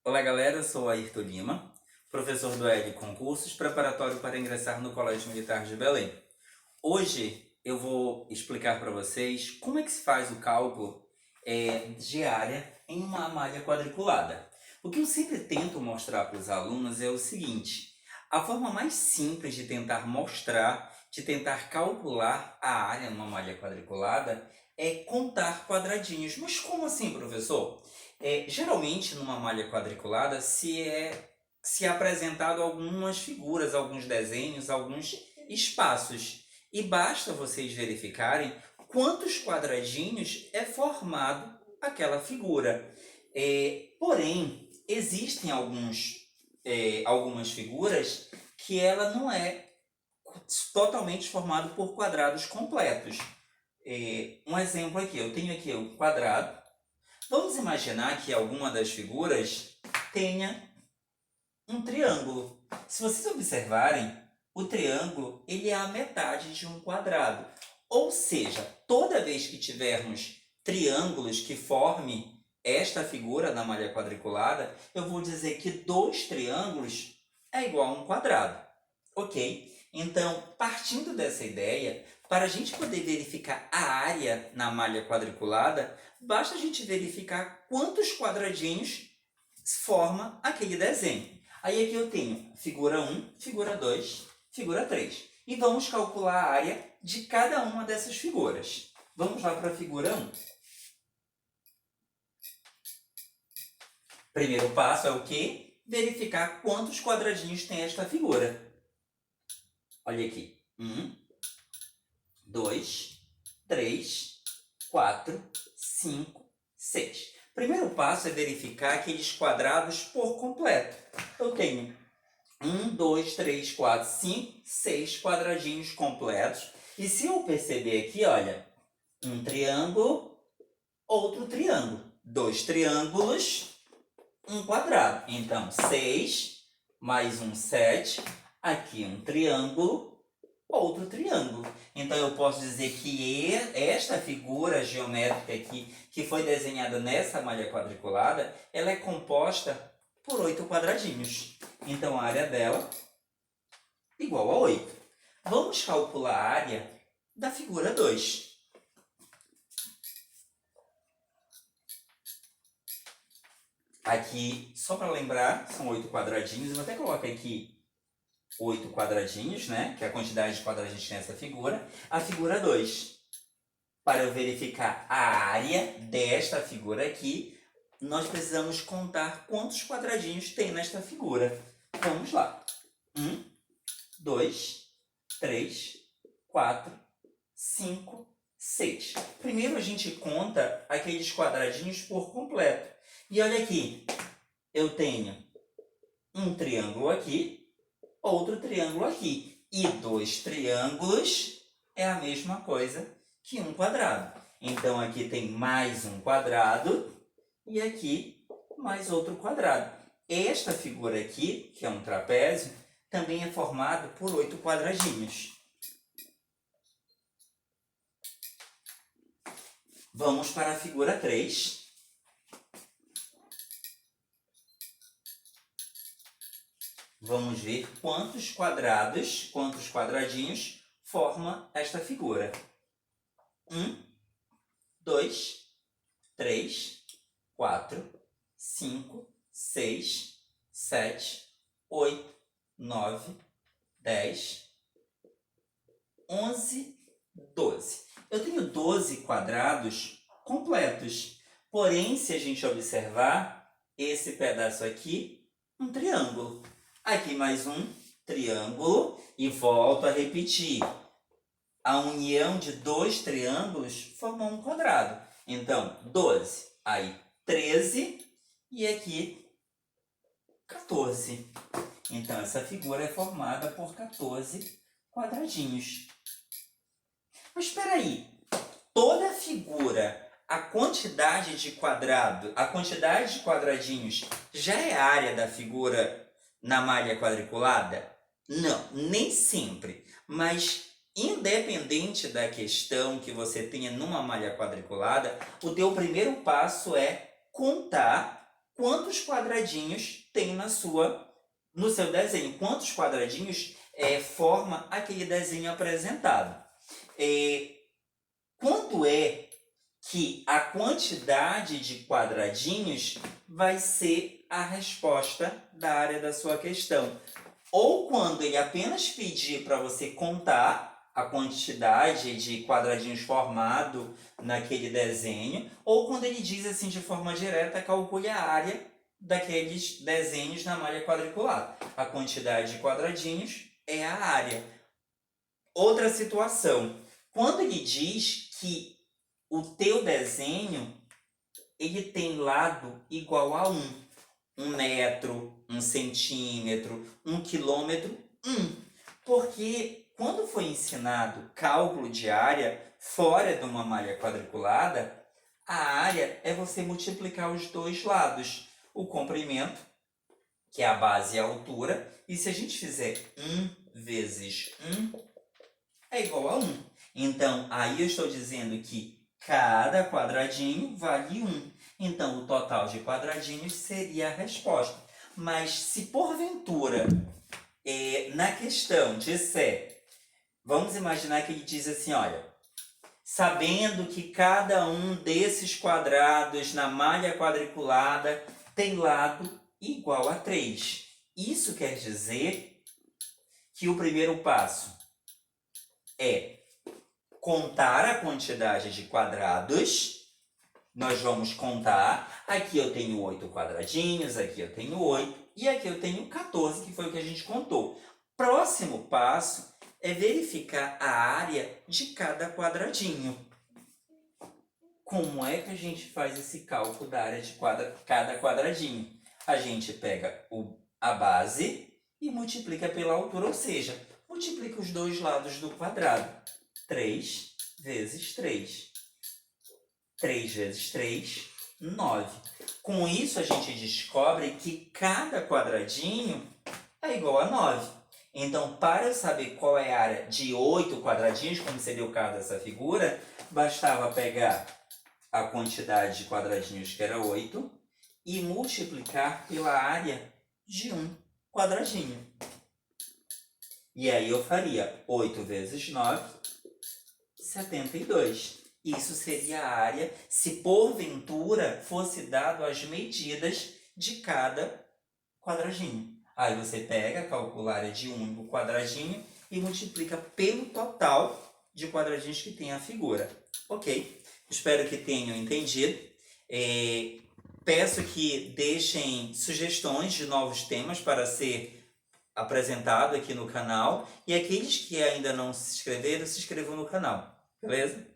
Olá galera, eu sou Ayrton Lima, professor do ED Concursos, preparatório para ingressar no Colégio Militar de Belém. Hoje eu vou explicar para vocês como é que se faz o cálculo de área em uma malha quadriculada. O que eu sempre tento mostrar para os alunos é o seguinte: a forma mais simples de tentar mostrar, de tentar calcular a área numa malha quadriculada é contar quadradinhos. Mas como assim, professor? Geralmente numa malha quadriculada se é apresentado algumas figuras, alguns desenhos, alguns espaços. E basta vocês verificarem quantos quadradinhos é formado aquela figura. Porém, existem algumas figuras que ela não é totalmente formada por quadrados completos. Um exemplo aqui, eu tenho aqui o quadrado. Vamos imaginar que alguma das figuras tenha um triângulo. Se vocês observarem, o triângulo ele é a metade de um quadrado. Ou seja, toda vez que tivermos triângulos que formem esta figura na malha quadriculada, eu vou dizer que 2 triângulos é igual a um quadrado. Ok? Então, partindo dessa ideia, para a gente poder verificar a área na malha quadriculada, basta a gente verificar quantos quadradinhos forma aquele desenho. Aí aqui eu tenho figura 1, figura 2, figura 3. E vamos calcular a área de cada uma dessas figuras. Vamos lá para a figura 1. Primeiro passo é o quê? Verificar quantos quadradinhos tem esta figura. Olha aqui. 1, 2, 3, 4, 5, 6. Primeiro passo é verificar aqueles quadrados por completo. Eu tenho 1, 2, 3, 4, 5, 6 quadradinhos completos. E se eu perceber aqui, olha, um triângulo, outro triângulo. 2 triângulos, um quadrado. Então, 6 mais um 7. Aqui um triângulo, outro triângulo. Então, eu posso dizer que esta figura geométrica aqui, que foi desenhada nessa malha quadriculada, ela é composta por 8 quadradinhos. Então, a área dela é igual a 8. Vamos calcular a área da figura 2. Aqui, só para lembrar, são 8 quadradinhos. Eu vou até colocar aqui 8 quadradinhos, né? Que é a quantidade de quadradinhos que tem essa figura. A figura 2. Para eu verificar a área desta figura aqui, nós precisamos contar quantos quadradinhos tem nesta figura. Vamos lá. 1, 2, 3, 4, 5, 6. Primeiro a gente conta aqueles quadradinhos por completo. E olha aqui, eu tenho um triângulo aqui, outro triângulo aqui. E 2 triângulos é a mesma coisa que um quadrado. Então, aqui tem mais um quadrado e aqui mais outro quadrado. Esta figura aqui, que é um trapézio, também é formado por 8 quadradinhos. Vamos para a figura 3. Vamos ver quantos quadradinhos forma esta figura. 1, 2, 3, 4, 5, 6, 7, 8, 9, 10, 11, 12. Eu tenho 12 quadrados completos. Porém, se a gente observar, esse pedaço aqui, um triângulo. Aqui mais um triângulo e volto a repetir. A união de 2 triângulos formou um quadrado. Então, 12, aí 13 e aqui 14. Então, essa figura é formada por 14 quadradinhos. Mas espera aí, toda figura, a quantidade de quadradinhos já é a área da figura na malha quadriculada? Não, nem sempre. Mas independente da questão que você tenha numa malha quadriculada, o teu primeiro passo é contar quantos quadradinhos tem no seu desenho, quantos quadradinhos forma aquele desenho apresentado. Quanto é que a quantidade de quadradinhos vai ser a resposta da área da sua questão. Ou quando ele apenas pedir para você contar a quantidade de quadradinhos formado naquele desenho, ou quando ele diz assim de forma direta, calcule a área daqueles desenhos na malha quadriculada. A quantidade de quadradinhos é a área. Outra situação, quando ele diz que o teu desenho ele tem lado igual a 1. 1 metro, 1 centímetro, 1 quilômetro, 1. Porque quando foi ensinado cálculo de área fora de uma malha quadriculada, a área é você multiplicar os dois lados. O comprimento, que é a base e a altura, e se a gente fizer 1 vezes 1, é igual a 1. Então, aí eu estou dizendo que cada quadradinho vale 1. Então, o total de quadradinhos seria a resposta. Mas se porventura, na questão disser, vamos imaginar que ele diz assim, olha, sabendo que cada um desses quadrados na malha quadriculada tem lado igual a 3. Isso quer dizer que o primeiro passo é contar a quantidade de quadrados. Nós vamos contar. Aqui eu tenho 8 quadradinhos, aqui eu tenho 8 e aqui eu tenho 14, que foi o que a gente contou. Próximo passo é verificar a área de cada quadradinho. Como é que a gente faz esse cálculo da área de cada quadradinho? A gente pega a base e multiplica pela altura, ou seja, multiplica os dois lados do quadrado. 3 vezes 3. 3 vezes 3, 9. Com isso, a gente descobre que cada quadradinho é igual a 9. Então, para eu saber qual é a área de 8 quadradinhos, como seria o caso dessa figura, bastava pegar a quantidade de quadradinhos, que era 8, e multiplicar pela área de um quadradinho. E aí eu faria 8 vezes 9, 72. Isso seria a área se porventura fosse dado as medidas de cada quadradinho. Aí você pega, calcula a área de um único quadradinho e multiplica pelo total de quadradinhos que tem a figura. Ok? Espero que tenham entendido. Peço que deixem sugestões de novos temas para ser apresentado aqui no canal. E aqueles que ainda não se inscreveram, se inscrevam no canal. Beleza?